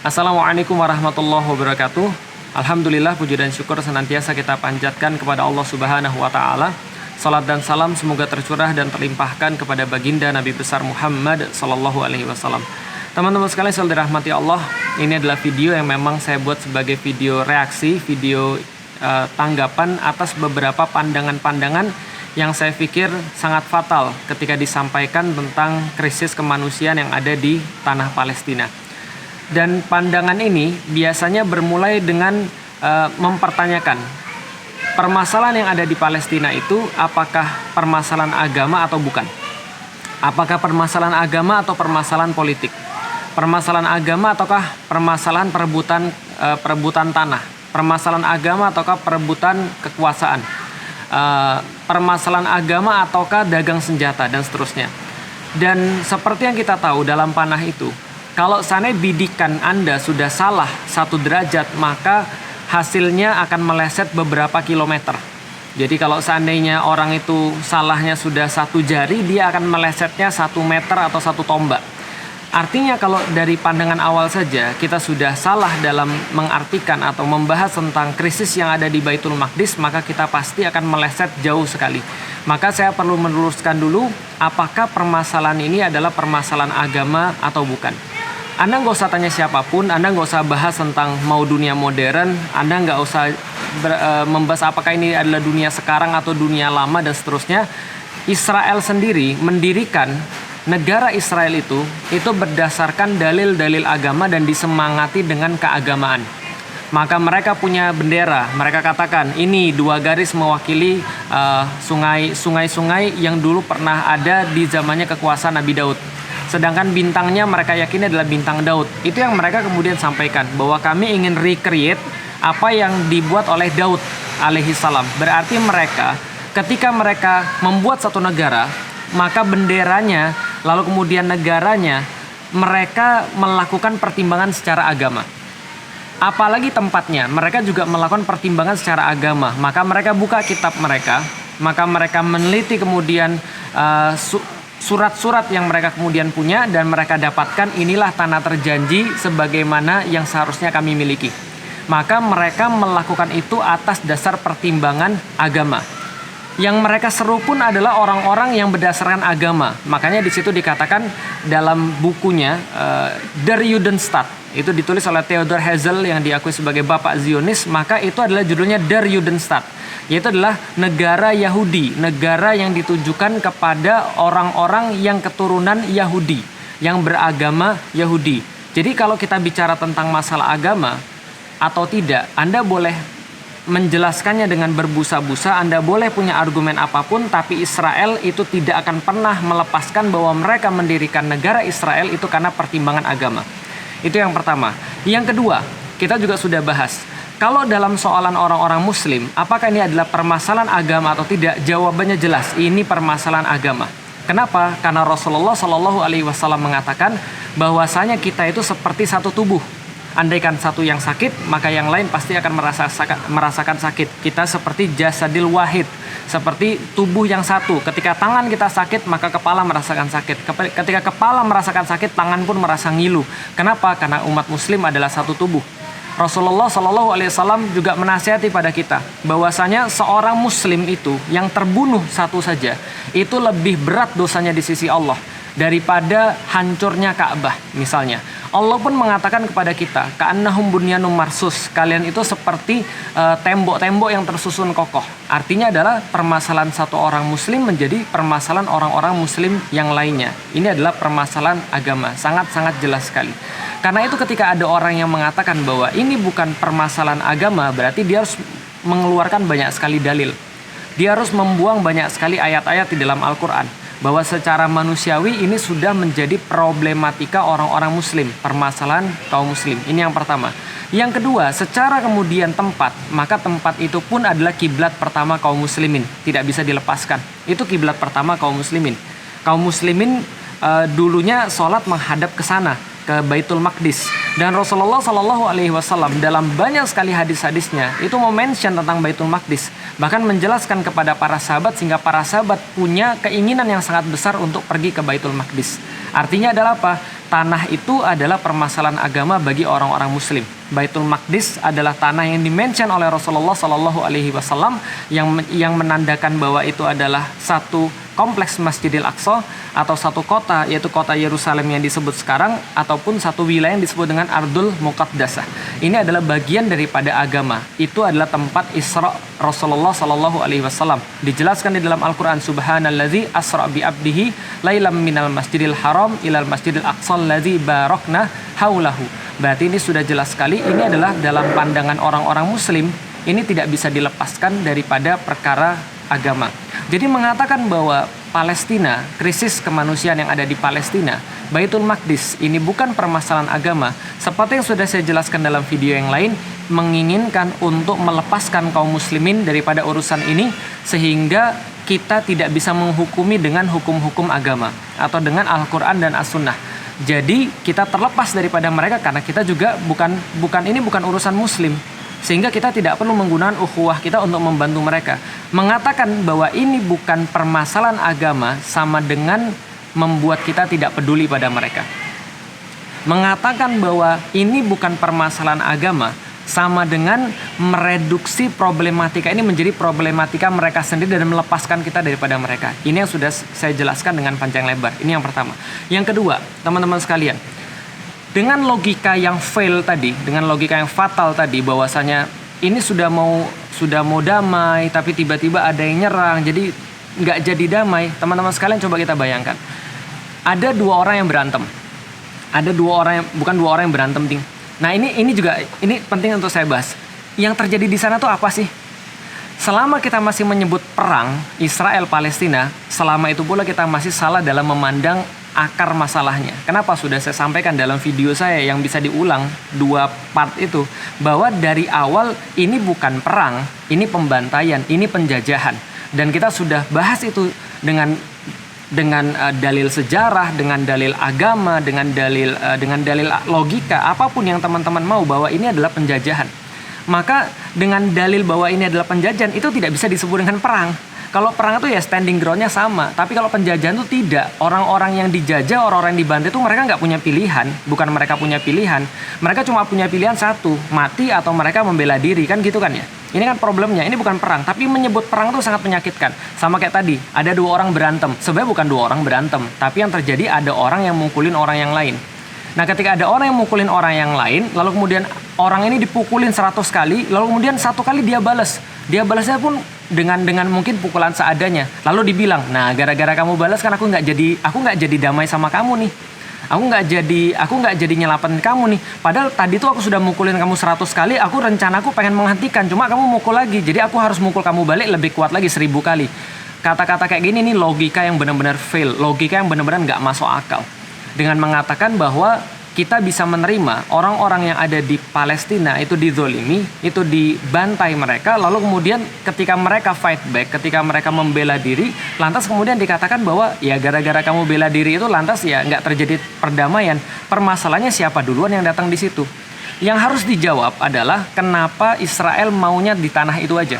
Assalamualaikum warahmatullahi wabarakatuh. Alhamdulillah, puji dan syukur senantiasa kita panjatkan kepada Allah Subhanahu wa Ta'ala. Salat dan salam semoga tercurah dan terlimpahkan kepada baginda Nabi besar Muhammad Sallallahu Alaihi Wasallam. Teman-teman sekalian selalu dirahmati Allah. Ini adalah video yang memang saya buat sebagai video reaksi, video tanggapan atas beberapa pandangan-pandangan yang saya pikir sangat fatal ketika disampaikan tentang krisis kemanusiaan yang ada di tanah Palestina. Dan pandangan ini biasanya bermulai dengan mempertanyakan permasalahan yang ada di Palestina itu apakah permasalahan agama atau bukan? Apakah permasalahan agama atau permasalahan politik? Permasalahan agama ataukah permasalahan perebutan tanah? Permasalahan agama ataukah perebutan kekuasaan? Permasalahan agama ataukah dagang senjata dan seterusnya. Dan seperti yang kita tahu dalam panah itu, kalau seandainya bidikan Anda sudah salah 1 derajat, maka hasilnya akan meleset beberapa kilometer. Jadi kalau seandainya orang itu salahnya sudah 1 jari, dia akan melesetnya 1 meter atau 1 tombak. Artinya kalau dari pandangan awal saja kita sudah salah dalam mengartikan atau membahas tentang krisis yang ada di Baitul Maqdis, maka kita pasti akan meleset jauh sekali. Maka saya perlu meluruskan dulu apakah permasalahan ini adalah permasalahan agama atau bukan. Anda nggak usah tanya siapapun, Anda nggak usah bahas tentang mau dunia modern, Anda nggak usah membahas apakah ini adalah dunia sekarang atau dunia lama dan seterusnya. Israel sendiri mendirikan negara Israel itu berdasarkan dalil-dalil agama dan disemangati dengan keagamaan. Maka mereka punya bendera, mereka katakan ini 2 garis mewakili sungai-sungai yang dulu pernah ada di zamannya kekuasaan Nabi Daud. Sedangkan bintangnya mereka yakini adalah bintang Daud. Itu yang mereka kemudian sampaikan, bahwa kami ingin recreate apa yang dibuat oleh Daud alaihi salam. Berarti mereka ketika mereka membuat satu negara, maka benderanya lalu kemudian negaranya mereka melakukan pertimbangan secara agama. Apalagi tempatnya, mereka juga melakukan pertimbangan secara agama. Maka mereka buka kitab mereka, maka mereka meneliti kemudian surat-surat yang mereka kemudian punya, dan mereka dapatkan inilah tanah terjanji sebagaimana yang seharusnya kami miliki. Maka mereka melakukan itu atas dasar pertimbangan agama. Yang mereka seru pun adalah orang-orang yang berdasarkan agama. Makanya di situ dikatakan dalam bukunya Der Judenstaat, itu ditulis oleh Theodor Herzl yang diakui sebagai bapak Zionis, maka itu adalah judulnya Der Judenstaat, yaitu adalah negara Yahudi, negara yang ditujukan kepada orang-orang yang keturunan Yahudi, yang beragama Yahudi. Jadi kalau kita bicara tentang masalah agama atau tidak, Anda boleh menjelaskannya dengan berbusa-busa, Anda boleh punya argumen apapun, tapi Israel itu tidak akan pernah melepaskan bahwa mereka mendirikan negara Israel itu karena pertimbangan agama. Itu yang pertama. Yang kedua, kita juga sudah bahas, kalau dalam soalan orang-orang muslim, apakah ini adalah permasalahan agama atau tidak? Jawabannya jelas, ini permasalahan agama. Kenapa? Karena Rasulullah Shallallahu Alaihi Wasallam mengatakan bahwasanya kita itu seperti satu tubuh. Andaikan satu yang sakit, maka yang lain pasti akan merasakan sakit. Kita seperti jasadil wahid, seperti tubuh yang satu. Ketika tangan kita sakit, maka kepala merasakan sakit. Ketika kepala merasakan sakit, tangan pun merasa ngilu. Kenapa? Karena umat muslim adalah satu tubuh. Rasulullah Shallallahu Alaihi Wasallam juga menasihati pada kita bahwasanya seorang muslim itu yang terbunuh satu saja itu lebih berat dosanya di sisi Allah daripada hancurnya Ka'bah misalnya. Allah pun mengatakan kepada kita, ka'annahum bunyanum marsus, kalian itu seperti tembok-tembok yang tersusun kokoh. Artinya adalah permasalahan satu orang muslim menjadi permasalahan orang-orang muslim yang lainnya. Ini adalah permasalahan agama, sangat-sangat jelas sekali. Karena itu ketika ada orang yang mengatakan bahwa ini bukan permasalahan agama, berarti dia harus mengeluarkan banyak sekali dalil. Dia harus membuang banyak sekali ayat-ayat di dalam Al-Quran, bahwa secara manusiawi ini sudah menjadi problematika orang-orang muslim, permasalahan kaum muslim. Ini yang pertama. Yang kedua, secara kemudian tempat, maka tempat itu pun adalah kiblat pertama kaum muslimin, tidak bisa dilepaskan. Itu kiblat pertama kaum muslimin. Kaum muslimin dulunya sholat menghadap ke sana, ke Baitul Maqdis. Dan Rasulullah Shallallahu Alaihi Wasallam dalam banyak sekali hadis-hadisnya itu mention tentang Baitul Maqdis, bahkan menjelaskan kepada para sahabat sehingga para sahabat punya keinginan yang sangat besar untuk pergi ke Baitul Maqdis. Artinya adalah apa? tanah itu adalah permasalahan agama bagi orang-orang muslim. Baitul Maqdis adalah tanah yang dimention oleh Rasulullah Shallallahu Alaihi Wasallam yang menandakan bahwa itu adalah satu kompleks Masjidil Aqsa atau satu kota, yaitu kota Yerusalem yang disebut sekarang, ataupun satu wilayah yang disebut dengan Ardul Muqaddasah. Ini adalah bagian daripada agama. Itu adalah tempat Isra Rasulullah Shallallahu Alaihi Wasallam. Dijelaskan di dalam Al-Quran, Subhanalladzi asra bi abdihi lailam minal masjidil haram ilal masjidil aqsa alladzi barakna haulahu. Berarti ini sudah jelas sekali, ini adalah dalam pandangan orang-orang muslim, ini tidak bisa dilepaskan daripada perkara agama. Jadi mengatakan bahwa Palestina, krisis kemanusiaan yang ada di Palestina, Baitul Maqdis, ini bukan permasalahan agama. Seperti yang sudah saya jelaskan dalam video yang lain, menginginkan untuk melepaskan kaum muslimin daripada urusan ini, sehingga kita tidak bisa menghukumi dengan hukum-hukum agama atau dengan Al-Quran dan As-Sunnah. Jadi kita terlepas daripada mereka karena kita juga bukan urusan muslim. Sehingga kita tidak perlu menggunakan ukhuwah kita untuk membantu mereka. Mengatakan bahwa ini bukan permasalahan agama sama dengan membuat kita tidak peduli pada mereka. Mengatakan bahwa ini bukan permasalahan agama sama dengan mereduksi problematika ini menjadi problematika mereka sendiri dan melepaskan kita daripada mereka. Ini yang sudah saya jelaskan dengan panjang lebar. Ini yang pertama. Yang kedua, teman-teman sekalian, dengan logika yang fail tadi, dengan logika yang fatal tadi, bahwasanya ini sudah mau damai, tapi tiba-tiba ada yang nyerang, jadi nggak jadi damai. Teman-teman sekalian, coba kita bayangkan, ada dua orang yang berantem, bukan dua orang yang berantem, ting. Nah ini penting untuk saya bahas. Yang terjadi di sana tuh apa sih? Selama kita masih menyebut perang Israel Palestina, selama itu pula kita masih salah dalam memandang akar masalahnya. Kenapa? Sudah saya sampaikan dalam video saya yang bisa diulang 2 part itu, bahwa dari awal ini bukan perang, ini pembantaian, ini penjajahan. Dan kita sudah bahas itu dengan dalil sejarah, dengan dalil agama, dengan dalil logika, apapun yang teman-teman mau, bahwa ini adalah penjajahan. Maka dengan dalil bahwa ini adalah penjajahan itu tidak bisa disebut dengan perang. Kalau perang itu ya standing groundnya sama, tapi kalau penjajahan itu tidak. Orang-orang yang dijajah, orang-orang yang dibantai itu mereka nggak punya pilihan. Bukan mereka punya pilihan, mereka cuma punya pilihan satu, mati atau mereka membela diri, kan gitu kan ya. Ini kan problemnya, ini bukan perang, tapi menyebut perang itu sangat menyakitkan. Sama kayak tadi, ada 2 orang berantem. Sebenarnya bukan 2 orang berantem, tapi yang terjadi ada orang yang mukulin orang yang lain. Nah, ketika ada orang yang mukulin orang yang lain, lalu kemudian orang ini dipukulin 100 kali, lalu kemudian 1 kali dia balas. Dia balasnya pun dengan mungkin pukulan seadanya. Lalu dibilang, nah gara-gara kamu balas kan aku nggak jadi damai sama kamu nih. Aku nggak jadi nyelapatin kamu nih. Padahal tadi tuh aku sudah mukulin kamu 100 kali. Rencanaku pengen menghentikan, cuma kamu mukul lagi. Jadi aku harus mukul kamu balik lebih kuat lagi 1000 kali. Kata-kata kayak gini nih logika yang benar-benar fail. Logika yang benar-benar nggak masuk akal. Dengan mengatakan bahwa kita bisa menerima orang-orang yang ada di Palestina itu dizolimi, itu dibantai mereka, lalu kemudian ketika mereka fight back, ketika mereka membela diri, lantas kemudian dikatakan bahwa ya gara-gara kamu bela diri itu lantas ya nggak terjadi perdamaian. Permasalahannya siapa duluan yang datang di situ? Yang harus dijawab adalah kenapa Israel maunya di tanah itu aja?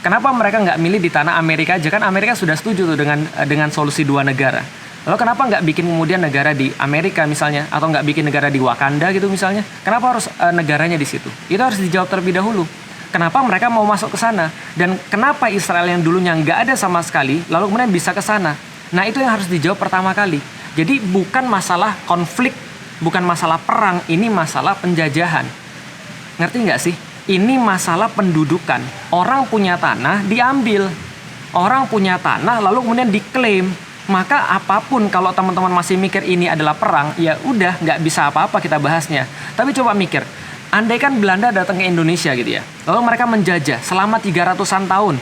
Kenapa mereka nggak milih di tanah Amerika aja? Kan Amerika sudah setuju tuh dengan solusi 2 negara. Lalu kenapa nggak bikin kemudian negara di Amerika misalnya, atau nggak bikin negara di Wakanda gitu misalnya? Kenapa harus negaranya di situ? Itu harus dijawab terlebih dahulu. Kenapa mereka mau masuk ke sana? Dan kenapa Israel yang dulunya nggak ada sama sekali, lalu kemudian bisa ke sana? Nah itu yang harus dijawab pertama kali. Jadi bukan masalah konflik, bukan masalah perang, ini masalah penjajahan. Ngerti nggak sih? Ini masalah pendudukan. Orang punya tanah diambil, orang punya tanah lalu kemudian diklaim. Maka apapun kalau teman-teman masih mikir ini adalah perang, ya udah nggak bisa apa-apa kita bahasnya. Tapi coba mikir, andai kan Belanda datang ke Indonesia gitu ya, lalu mereka menjajah selama 300-an tahun,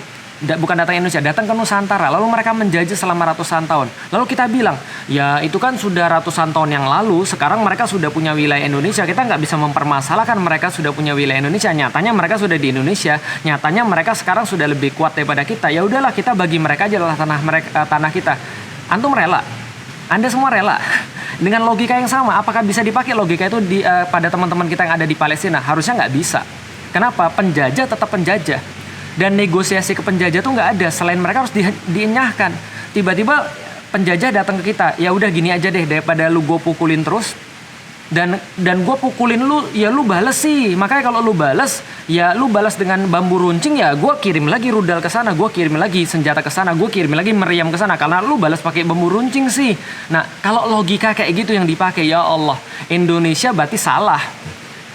bukan datang ke Indonesia, datang ke Nusantara, lalu mereka menjajah selama ratusan tahun. Lalu kita bilang, ya itu kan sudah ratusan tahun yang lalu, sekarang mereka sudah punya wilayah Indonesia, kita nggak bisa mempermasalahkan mereka sudah punya wilayah Indonesia. Nyatanya mereka sudah di Indonesia, nyatanya mereka sekarang sudah lebih kuat daripada kita. Ya udahlah, kita bagi mereka aja lah tanah kita. Antum rela? Anda semua rela? Dengan logika yang sama, apakah bisa dipakai logika itu pada teman-teman kita yang ada di Palestina? Harusnya nggak bisa. Kenapa? Penjajah tetap penjajah. Dan negosiasi ke penjajah tuh nggak ada. Selain mereka harus dienyahkan. Tiba-tiba penjajah datang ke kita. Ya udah gini aja deh, daripada lu gue pukulin terus, Dan gue pukulin lu, ya lu bales sih. Makanya kalau lu bales, ya lu balas dengan bambu runcing, ya gue kirim lagi rudal ke sana, gue kirim lagi senjata ke sana, gue kirim lagi meriam ke sana karena lu balas pakai bambu runcing sih. Nah, kalau logika kayak gitu yang dipakai, ya Allah, Indonesia berarti salah.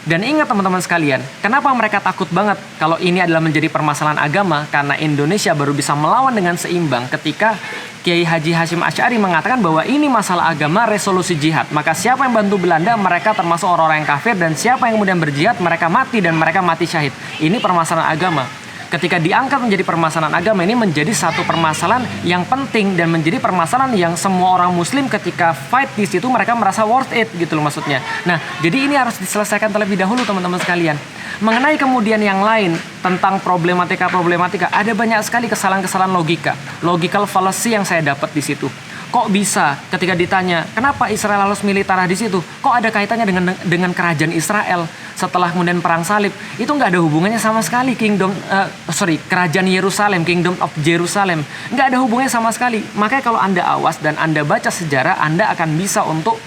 Dan ingat teman-teman sekalian, kenapa mereka takut banget kalau ini adalah menjadi permasalahan agama? Karena Indonesia baru bisa melawan dengan seimbang ketika Kiai Haji Hashim Asy'ari mengatakan bahwa ini masalah agama, resolusi jihad. Maka siapa yang bantu Belanda, mereka termasuk orang-orang yang kafir. Dan siapa yang kemudian berjihad, mereka mati dan mereka mati syahid. Ini permasalahan agama. Ketika diangkat menjadi permasalahan agama, ini menjadi satu permasalahan yang penting dan menjadi permasalahan yang semua orang muslim ketika fight di situ mereka merasa worth it gitu loh maksudnya. Nah, jadi ini harus diselesaikan terlebih dahulu teman-teman sekalian. Mengenai kemudian yang lain tentang problematika, ada banyak sekali kesalahan-kesalahan logika, logical fallacy yang saya dapat di situ. Kok bisa ketika ditanya kenapa Israel harus militerah di situ? Kok ada kaitannya dengan kerajaan Israel setelah kemudian perang salib? Itu nggak ada hubungannya sama sekali kerajaan Yerusalem, Kingdom of Jerusalem, nggak ada hubungannya sama sekali. Makanya kalau Anda awas dan Anda baca sejarah, Anda akan bisa untuk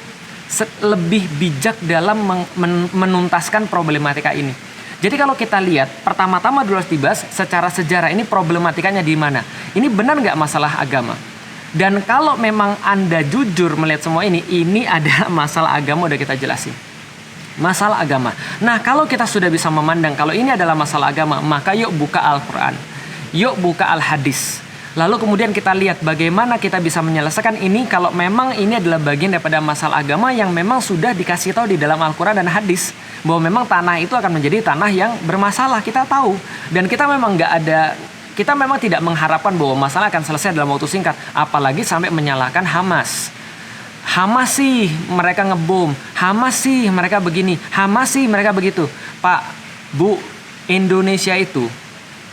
lebih bijak dalam menuntaskan problematika ini. Jadi kalau kita lihat pertama-tama dulu harus dibahas secara sejarah ini problematikanya di mana? Ini benar nggak masalah agama? Dan kalau memang Anda jujur melihat semua ini adalah masalah agama, udah kita jelasin. Masalah agama. Nah, kalau kita sudah bisa memandang kalau ini adalah masalah agama, maka yuk buka Al-Quran. Yuk buka Al-Hadis. Lalu kemudian kita lihat bagaimana kita bisa menyelesaikan ini kalau memang ini adalah bagian daripada masalah agama yang memang sudah dikasih tahu di dalam Al-Quran dan Hadis. Bahwa memang tanah itu akan menjadi tanah yang bermasalah, kita tahu. Dan kita memang kita memang tidak mengharapkan bahwa masalah akan selesai dalam waktu singkat. Apalagi sampai menyalahkan Hamas. Hamas sih mereka ngebom. Hamas sih mereka begini. Hamas sih mereka begitu. Pak, Bu, Indonesia itu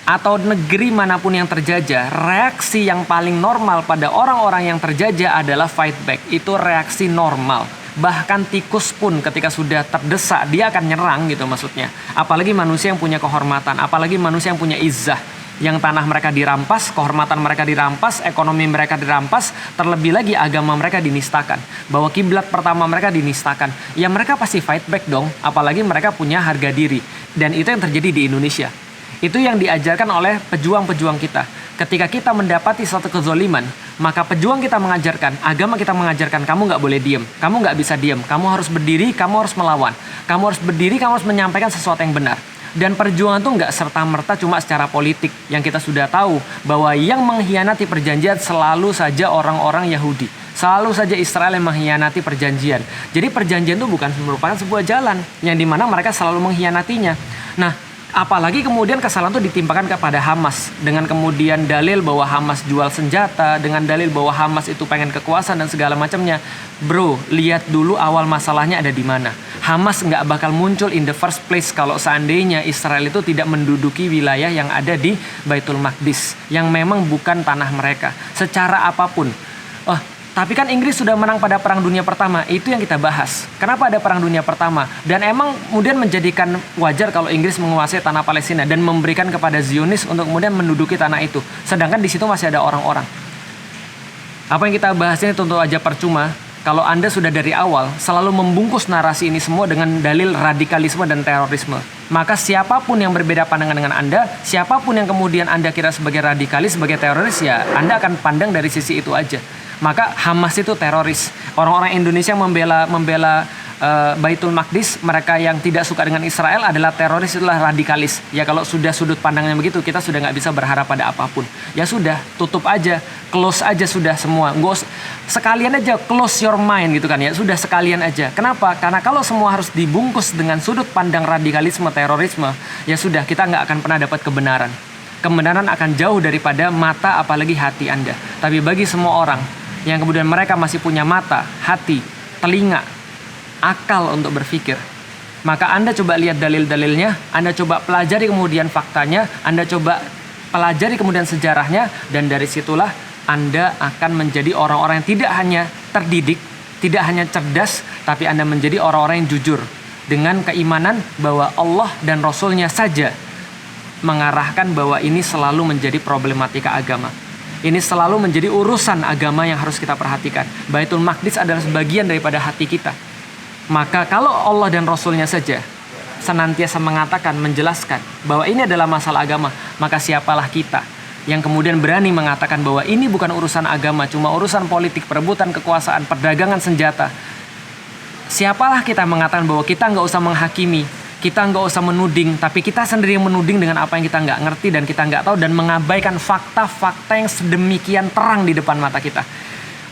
atau negeri manapun yang terjajah, reaksi yang paling normal pada orang-orang yang terjajah adalah fight back. Itu reaksi normal. Bahkan tikus pun ketika sudah terdesak, dia akan nyerang gitu maksudnya. Apalagi manusia yang punya kehormatan. Apalagi manusia yang punya izzah. Yang tanah mereka dirampas, kehormatan mereka dirampas, ekonomi mereka dirampas, terlebih lagi agama mereka dinistakan. Bahwa kiblat pertama mereka dinistakan. Ya mereka pasti fight back dong, apalagi mereka punya harga diri. Dan itu yang terjadi di Indonesia. Itu yang diajarkan oleh pejuang-pejuang kita. Ketika kita mendapati suatu kezoliman, maka pejuang kita mengajarkan, agama kita mengajarkan, kamu nggak boleh diem, kamu nggak bisa diem, kamu harus berdiri, kamu harus melawan. Kamu harus berdiri, kamu harus menyampaikan sesuatu yang benar. Dan perjuangan itu nggak serta-merta cuma secara politik. Yang kita sudah tahu bahwa yang mengkhianati perjanjian selalu saja orang-orang Yahudi. Selalu saja Israel yang mengkhianati perjanjian. Jadi perjanjian itu bukan merupakan sebuah jalan yang dimana mereka selalu mengkhianatinya. Nah, apalagi kemudian kesalahan itu ditimpakan kepada Hamas dengan kemudian dalil bahwa Hamas jual senjata, dengan dalil bahwa Hamas itu pengen kekuasaan dan segala macamnya. Bro, lihat dulu awal masalahnya ada di mana. Hamas nggak bakal muncul in the first place kalau seandainya Israel itu tidak menduduki wilayah yang ada di Baitul Maqdis yang memang bukan tanah mereka secara apapun. Tapi kan Inggris sudah menang pada Perang Dunia Pertama. Itu yang kita bahas. Kenapa ada Perang Dunia Pertama? Dan emang kemudian menjadikan wajar kalau Inggris menguasai tanah Palestina dan memberikan kepada Zionis untuk kemudian menduduki tanah itu. Sedangkan di situ masih ada orang-orang. Apa yang kita bahas ini tentu aja percuma kalau Anda sudah dari awal selalu membungkus narasi ini semua dengan dalil radikalisme dan terorisme. Maka siapapun yang berbeda pandangan dengan Anda, siapapun yang kemudian Anda kira sebagai radikalis, sebagai teroris, ya Anda akan pandang dari sisi itu aja. Maka Hamas itu teroris. Orang-orang Indonesia membela Baitul Maqdis, mereka yang tidak suka dengan Israel adalah teroris, itulah radikalis. Ya kalau sudah sudut pandangnya begitu, kita sudah nggak bisa berharap pada apapun. Ya sudah, tutup aja, close aja sudah semua. Nggak sekalian aja close your mind gitu kan ya. Sudah sekalian aja. Kenapa? Karena kalau semua harus dibungkus dengan sudut pandang radikalisme, terorisme, ya sudah kita nggak akan pernah dapat kebenaran. Kebenaran akan jauh daripada mata apalagi hati Anda. Tapi bagi semua orang yang kemudian mereka masih punya mata, hati, telinga, akal untuk berpikir, maka Anda coba lihat dalil-dalilnya, Anda coba pelajari kemudian faktanya, Anda coba pelajari kemudian sejarahnya, dan dari situlah Anda akan menjadi orang-orang yang tidak hanya terdidik, tidak hanya cerdas, tapi Anda menjadi orang-orang yang jujur dengan keimanan bahwa Allah dan Rasul-Nya saja mengarahkan bahwa ini selalu menjadi problematika agama. Ini selalu menjadi urusan agama yang harus kita perhatikan. Baitul Maqdis adalah sebagian daripada hati kita. Maka kalau Allah dan Rasulnya saja senantiasa mengatakan, menjelaskan bahwa ini adalah masalah agama, maka siapalah kita yang kemudian berani mengatakan bahwa ini bukan urusan agama, cuma urusan politik, perebutan kekuasaan, perdagangan senjata. Siapalah kita mengatakan bahwa kita nggak usah menghakimi, kita nggak usah menuding, tapi kita sendiri yang menuding dengan apa yang kita nggak ngerti dan kita nggak tahu, dan mengabaikan fakta-fakta yang sedemikian terang di depan mata kita.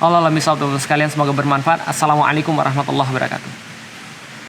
Allah misal sekalian, semoga bermanfaat. Assalamualaikum warahmatullahi wabarakatuh.